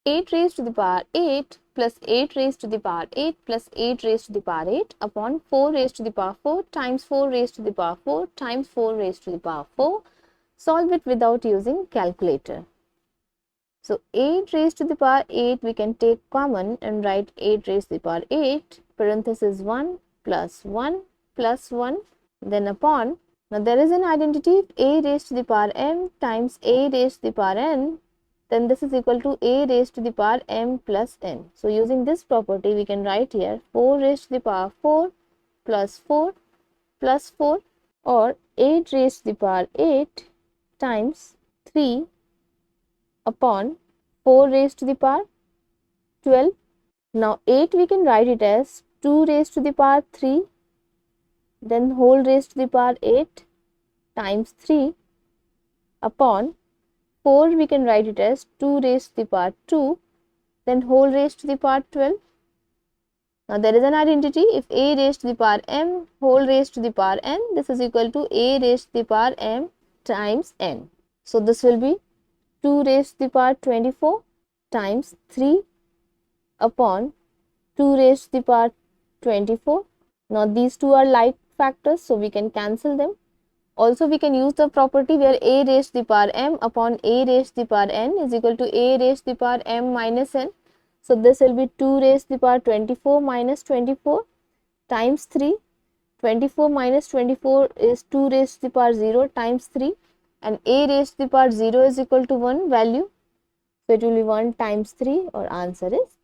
8 raised to the power 8 plus 8 raised to the power 8 plus 8 raised to the power 8 upon 4 raised to the power 4 times 4 raised to the power 4 times 4 raised to the power 4. Solve it without using calculator. So 8 raised to the power 8 we can take common and write 8 raised to the power 8 parenthesis 1 plus 1 plus 1 then upon. Now there is an identity, if a raised to the power m times a raised to the power n, then this is equal to a raised to the power m plus n. So using this property we can write here 4 raised to the power 4 plus 4 plus 4 or 8 raised to the power 8 times 3 upon 4 raised to the power 12. Now 8 we can write it as 2 raised to the power 3 then whole raised to the power 8 times 3 upon 4 we can write it as 2 raised to the power 2 then whole raised to the power 12. Now there is an identity, if a raised to the power m whole raised to the power n, this is equal to a raised to the power m times n. So this will be 2 raised to the power 24 times 3 upon 2 raised to the power 24. Now these two are like factors, so we can cancel them. Also we can use the property where a raised to the power m upon a raised to the power n is equal to a raised to the power m minus n. So this will be 2 raised to the power 24 minus 24 times 3. 24 minus 24 is 2 raised to the power 0 times 3 and a raised to the power 0 is equal to 1 value. So it will be 1 times 3, or answer is